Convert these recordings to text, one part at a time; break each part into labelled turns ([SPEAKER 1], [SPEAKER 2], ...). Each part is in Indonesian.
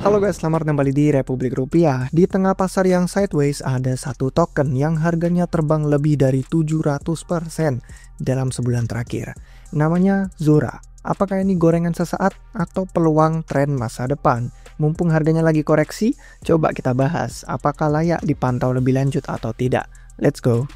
[SPEAKER 1] Halo guys, selamat kembali di Republik Rupiah. Di tengah pasar yang sideways ada satu token yang harganya terbang lebih dari 700% dalam sebulan terakhir. Namanya Zora. Apakah ini gorengan sesaat atau peluang tren masa depan? Mumpung harganya lagi koreksi, coba kita bahas apakah layak dipantau lebih lanjut atau tidak. Let's go.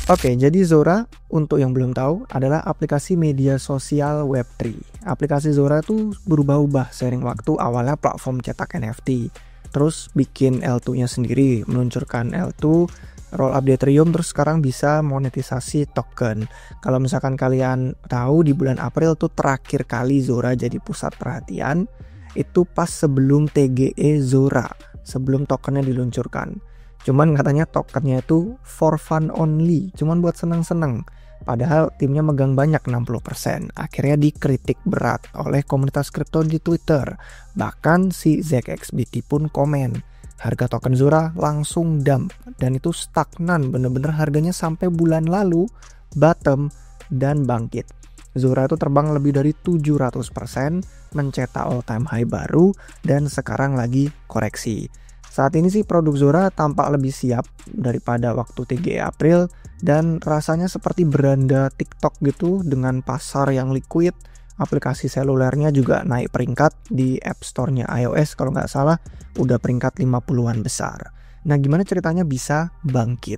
[SPEAKER 1] Oke, jadi Zora, untuk yang belum tahu, adalah aplikasi media sosial Web3. Aplikasi Zora tuh berubah-ubah seiring waktu. Awalnya platform cetak NFT, terus bikin L2-nya sendiri, meluncurkan L2, rollup di Ethereum, terus sekarang bisa monetisasi token. Kalau misalkan kalian tahu, di bulan April tuh terakhir kali Zora jadi pusat perhatian, itu pas sebelum TGE Zora, sebelum tokennya diluncurkan. Cuman katanya tokennya itu for fun only, cuman buat seneng-seneng. Padahal timnya megang banyak 60%. Akhirnya dikritik berat oleh komunitas kripto di Twitter. Bahkan si ZXBT pun komen. Harga token Zora langsung dump dan itu stagnan, bener-bener harganya sampai bulan lalu bottom dan bangkit. Zora itu terbang lebih dari 700%, mencetak all time high baru dan sekarang lagi koreksi. Saat ini sih produk Zora tampak lebih siap daripada waktu TGE April dan rasanya seperti beranda TikTok gitu dengan pasar yang liquid. Aplikasi selulernya juga naik peringkat di App Store-nya iOS kalau nggak salah udah peringkat 50-an besar. Nah, gimana ceritanya bisa bangkit?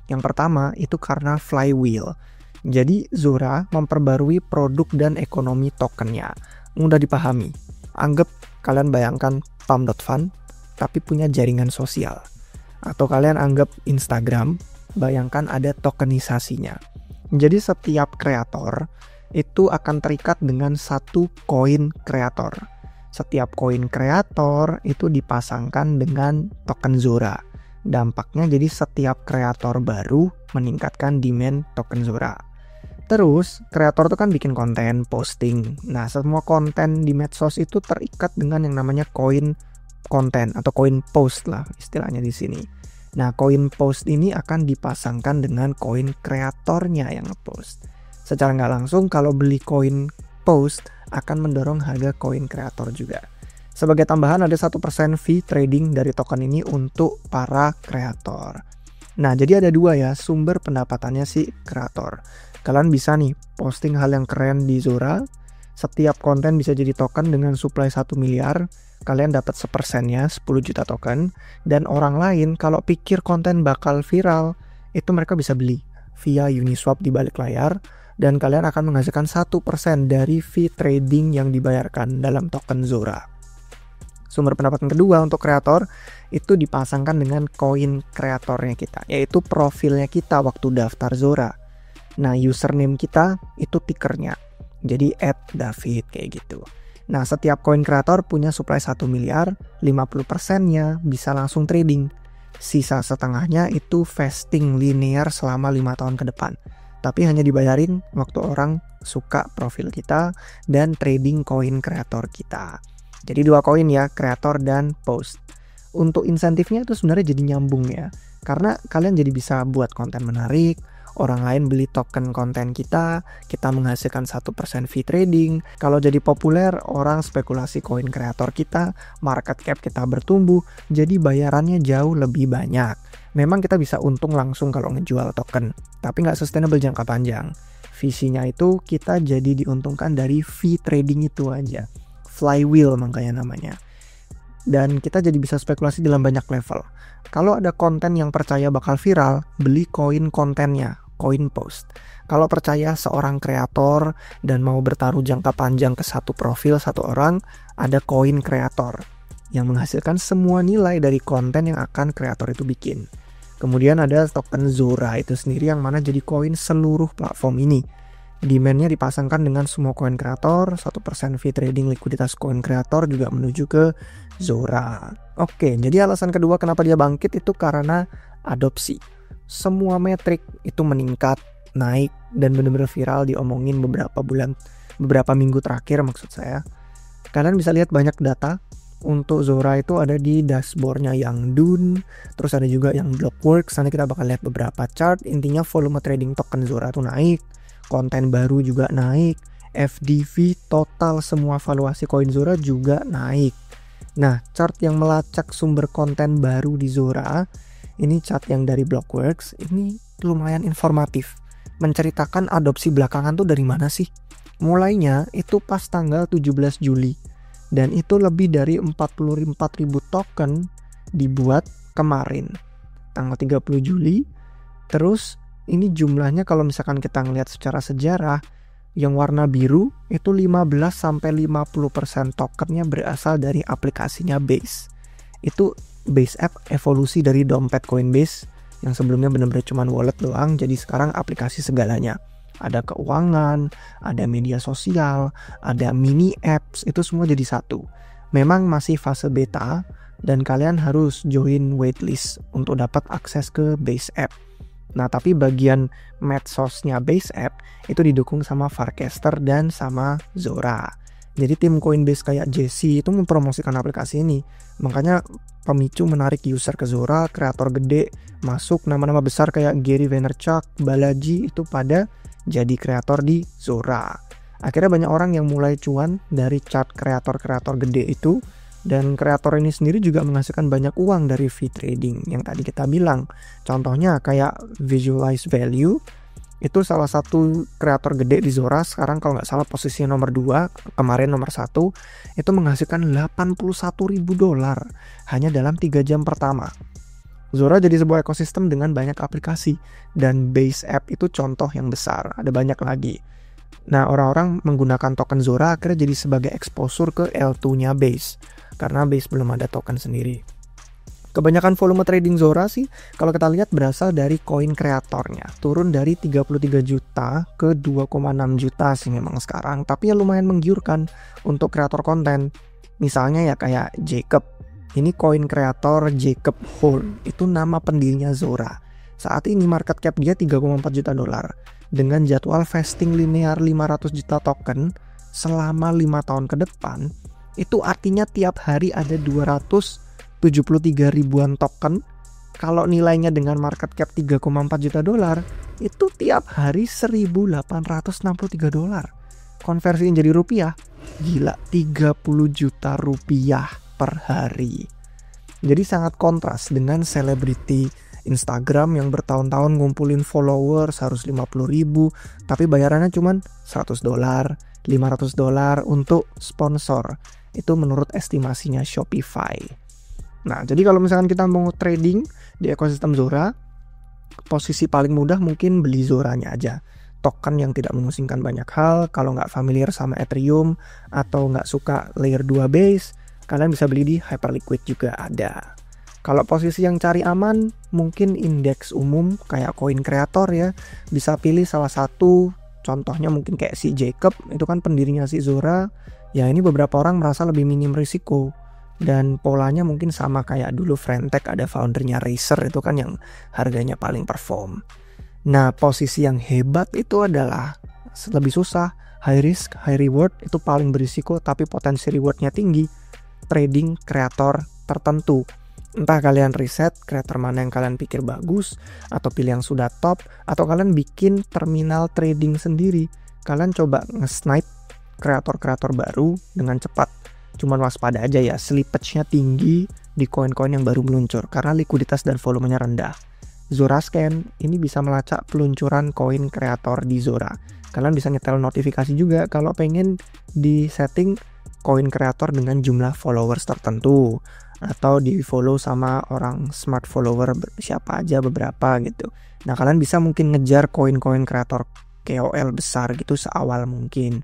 [SPEAKER 1] Yang pertama itu karena flywheel. Jadi Zora memperbarui produk dan ekonomi tokennya. Mudah dipahami. Anggap kalian bayangkan Pump.fun tapi punya jaringan sosial. Atau kalian anggap Instagram, bayangkan ada tokenisasinya. Jadi setiap kreator itu akan terikat dengan satu koin kreator. Setiap koin kreator itu dipasangkan dengan token Zora. Dampaknya jadi setiap kreator baru meningkatkan demand token Zora. Terus, kreator itu kan bikin konten, posting. Nah, semua konten di medsos itu terikat dengan yang namanya koin konten atau koin post lah istilahnya di sini. Nah, koin post ini akan dipasangkan dengan koin kreatornya yang ngepost. Secara nggak langsung kalau beli koin post akan mendorong harga koin kreator juga. Sebagai tambahan ada 1% fee trading dari token ini untuk para kreator. Nah, jadi ada dua ya sumber pendapatannya si kreator. Kalian bisa nih posting hal yang keren di Zora. Setiap konten bisa jadi token dengan supply 1 miliar. Kalian dapat 1%-nya 10 juta token. Dan orang lain kalau pikir konten bakal viral, itu mereka bisa beli via Uniswap di balik layar. Dan kalian akan menghasilkan 1% dari fee trading yang dibayarkan dalam token Zora. Sumber pendapatan kedua untuk kreator itu dipasangkan dengan koin kreatornya kita, yaitu profilnya kita waktu daftar Zora. Nah, username kita itu tickernya. Jadi @David kayak gitu. Nah, setiap koin kreator punya supply 1 miliar, 50%-nya bisa langsung trading. Sisa setengahnya itu vesting linear selama 5 tahun ke depan. Tapi hanya dibayarin waktu orang suka profil kita dan trading koin kreator kita. Jadi 2 koin ya, kreator dan post. Untuk insentifnya itu sebenarnya jadi nyambung ya. Karena kalian jadi bisa buat konten menarik, orang lain beli token konten kita menghasilkan 1% fee trading. Kalau jadi populer, orang spekulasi koin kreator kita, market cap kita bertumbuh, jadi bayarannya jauh lebih banyak. Memang kita bisa untung langsung kalau ngejual token, tapi nggak sustainable jangka panjang. Visinya itu kita jadi diuntungkan dari fee trading itu aja. Flywheel makanya namanya. Dan kita jadi bisa spekulasi dalam banyak level. Kalau ada konten yang percaya bakal viral, beli koin kontennya, koin post. Kalau percaya seorang kreator dan mau bertaruh jangka panjang ke satu profil satu orang, ada koin kreator yang menghasilkan semua nilai dari konten yang akan kreator itu bikin. Kemudian ada token Zora itu sendiri yang mana jadi koin seluruh platform ini. Demand-nya dipasangkan dengan semua koin kreator, 1% fee trading likuiditas koin kreator juga menuju ke Zora. Oke, jadi alasan kedua kenapa dia bangkit itu karena adopsi. Semua metrik itu meningkat, naik dan benar-benar viral diomongin beberapa minggu terakhir maksud saya. Kalian bisa lihat banyak data untuk Zora itu ada di dashboardnya yang Dune, terus ada juga yang Blockworks. Nanti kita bakal lihat beberapa chart. Intinya volume trading token Zora tuh naik, konten baru juga naik, FDV total semua valuasi koin Zora juga naik. Nah, chart yang melacak sumber konten baru di Zora, ini chart yang dari Blockworks, ini lumayan informatif. Menceritakan adopsi belakangan tuh dari mana sih? Mulainya itu pas tanggal 17 Juli. Dan itu lebih dari 44.000 token dibuat kemarin, tanggal 30 Juli. Terus ini jumlahnya kalau misalkan kita ngelihat secara sejarah, yang warna biru itu 15-50% tokennya berasal dari aplikasinya Base. Itu Base app evolusi dari dompet Coinbase yang sebelumnya benar-benar cuma wallet doang, jadi sekarang aplikasi segalanya. Ada keuangan, ada media sosial, ada mini apps, itu semua jadi satu. Memang masih fase beta dan kalian harus join waitlist untuk dapat akses ke Base app. Nah, tapi bagian medsosnya Base app itu didukung sama Farcaster dan sama Zora. Jadi tim Coinbase kayak Jesse itu mempromosikan aplikasi ini. Makanya pemicu menarik user ke Zora, kreator gede masuk, nama-nama besar kayak Gary Vaynerchuk, Balaji itu pada jadi kreator di Zora. Akhirnya banyak orang yang mulai cuan dari chart kreator-kreator gede itu, dan kreator ini sendiri juga menghasilkan banyak uang dari fee trading yang tadi kita bilang. Contohnya kayak Visualize Value, itu salah satu kreator gede di Zora, sekarang kalau nggak salah posisinya nomor 2, kemarin nomor 1, itu menghasilkan $81.000 hanya dalam 3 jam pertama. Zora jadi sebuah ekosistem dengan banyak aplikasi, dan Base app itu contoh yang besar, ada banyak lagi. Nah, orang-orang menggunakan token Zora akhirnya jadi sebagai exposure ke L2-nya Base, karena Base belum ada token sendiri. Kebanyakan volume trading Zora sih, kalau kita lihat berasal dari koin kreatornya, turun dari 33 juta ke 2,6 juta sih memang sekarang, tapi ya lumayan menggiurkan untuk kreator konten. Misalnya ya kayak Jacob. Ini koin kreator Jacob Hole, itu nama pendirinya Zora. Saat ini market cap dia $3,4 juta dengan jadwal vesting linear 500 juta token selama 5 tahun ke depan. Itu artinya tiap hari ada 273 ribuan token. Kalau nilainya dengan market cap $3,4 juta, itu tiap hari $1.863. Konversiin jadi rupiah, gila, 30 juta rupiah per hari. Jadi sangat kontras dengan selebriti Instagram yang bertahun-tahun ngumpulin followers harus 50.000, tapi bayarannya cuma $100, $500 untuk sponsor. Itu menurut estimasinya Shopify. Nah, jadi kalau misalkan kita mau trading di ekosistem Zora, posisi paling mudah mungkin beli Zoranya aja. Token yang tidak memusingkan banyak hal. Kalau nggak familiar sama Ethereum atau nggak suka layer 2 base, kalian bisa beli di Hyperliquid juga ada. Kalau posisi yang cari aman, mungkin indeks umum kayak koin kreator ya. Bisa pilih salah satu, contohnya mungkin kayak si Jacob, itu kan pendirinya si Zora. Ya ini beberapa orang merasa lebih minim risiko. Dan polanya mungkin sama kayak dulu Frentech ada foundernya Racer, itu kan yang harganya paling perform. Nah, posisi yang hebat itu adalah lebih susah, high risk, high reward, itu paling berisiko tapi potensi rewardnya tinggi. Trading kreator tertentu. Entah kalian riset kreator mana yang kalian pikir bagus, atau pilih yang sudah top, atau kalian bikin terminal trading sendiri. Kalian coba nge-snipe kreator-kreator baru dengan cepat. Cuman waspada aja ya, slippage-nya tinggi di koin-koin yang baru meluncur karena likuiditas dan volumenya rendah. Zora Scan ini bisa melacak peluncuran koin kreator di Zora. Kalian bisa nyetel notifikasi juga kalau pengen di setting koin kreator dengan jumlah followers tertentu, atau di follow sama orang smart follower siapa aja beberapa gitu. Nah, kalian bisa mungkin ngejar koin-koin kreator KOL besar gitu seawal mungkin.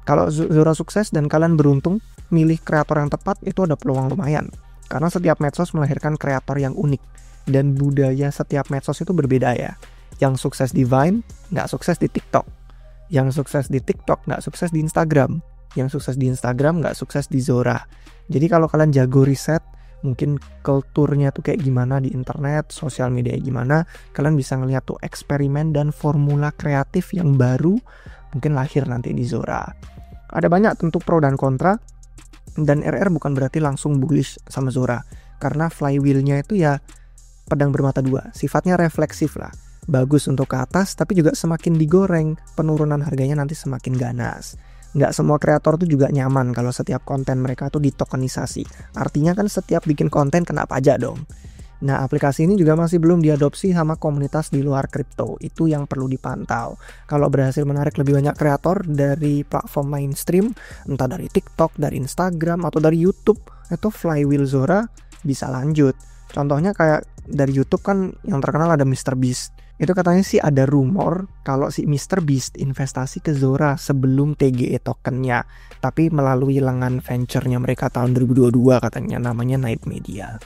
[SPEAKER 1] Kalau Zora sukses dan kalian beruntung milih kreator yang tepat, itu ada peluang lumayan. Karena setiap medsos melahirkan kreator yang unik. Dan budaya setiap medsos itu berbeda ya. Yang sukses di Vine, nggak sukses di TikTok. Yang sukses di TikTok, nggak sukses di Instagram. Yang sukses di Instagram, nggak sukses di Zora. Jadi kalau kalian jago riset, mungkin kulturnya tuh kayak gimana di internet, sosial media gimana, kalian bisa ngeliat tuh eksperimen dan formula kreatif yang baru mungkin lahir nanti di Zora. Ada banyak tentu pro dan kontra, dan RR bukan berarti langsung bullish sama Zora, karena flywheel-nya itu ya pedang bermata dua, sifatnya refleksif lah. Bagus untuk ke atas, tapi juga semakin digoreng, penurunan harganya nanti semakin ganas. Nggak semua kreator tuh juga nyaman kalau setiap konten mereka tuh ditokenisasi. Artinya kan setiap bikin konten kena pajak dong. Nah, aplikasi ini juga masih belum diadopsi sama komunitas di luar kripto. Itu yang perlu dipantau. Kalau berhasil menarik lebih banyak kreator dari platform mainstream, entah dari TikTok, dari Instagram, atau dari YouTube, itu flywheel Zora bisa lanjut. Contohnya kayak dari YouTube kan yang terkenal ada MrBeast. Itu katanya sih ada rumor kalau si MrBeast investasi ke Zora sebelum TGE tokennya, tapi melalui lengan venture-nya mereka tahun 2022 katanya, namanya Night Media.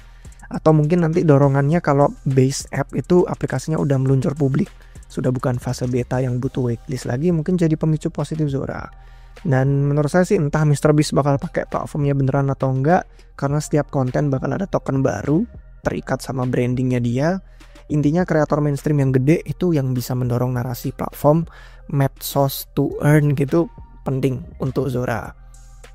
[SPEAKER 1] Atau mungkin nanti dorongannya kalau base app itu aplikasinya udah meluncur publik, sudah bukan fase beta yang butuh waitlist lagi, mungkin jadi pemicu positif Zora. Dan menurut saya sih entah MrBeast bakal pakai platformnya beneran atau enggak, karena setiap konten bakal ada token baru terikat sama brandingnya dia. Intinya kreator mainstream yang gede itu yang bisa mendorong narasi platform medsos to earn gitu penting untuk Zora.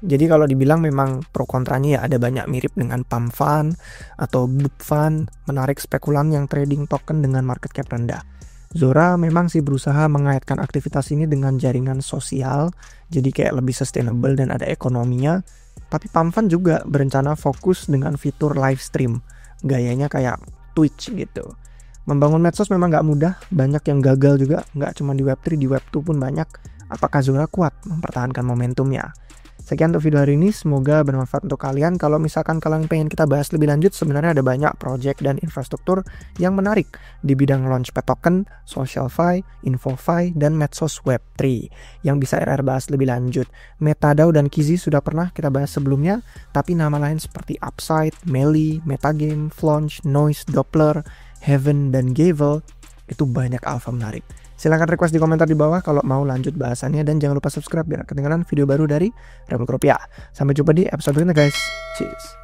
[SPEAKER 1] Jadi kalau dibilang memang pro kontranya ya ada banyak mirip dengan pump fund atau book fund, menarik spekulan yang trading token dengan market cap rendah. Zora memang sih berusaha mengaitkan aktivitas ini dengan jaringan sosial, jadi kayak lebih sustainable dan ada ekonominya. Tapi pump fund juga berencana fokus dengan fitur live stream, gayanya kayak Twitch gitu. Membangun medsos memang nggak mudah, banyak yang gagal juga, nggak cuma di Web3, di Web2 pun banyak. Apakah Zora kuat mempertahankan momentumnya? Sekian untuk video hari ini, semoga bermanfaat untuk kalian. Kalau misalkan kalian pengen kita bahas lebih lanjut, sebenarnya ada banyak project dan infrastruktur yang menarik di bidang Launchpad Token, SocialFi, InfoFi, dan medsos Web3 yang bisa RR bahas lebih lanjut. MetaDAO dan Kizi sudah pernah kita bahas sebelumnya, tapi nama lain seperti Upside, Meli, Metagame, Flaunch, Noise, Doppler, Heaven, dan Gavel itu banyak alpha menarik. Silahkan request di komentar di bawah kalau mau lanjut bahasannya, dan jangan lupa subscribe biar ketinggalan video baru dari Remuk Rupiah. Sampai jumpa di episode berikutnya guys. Cheers.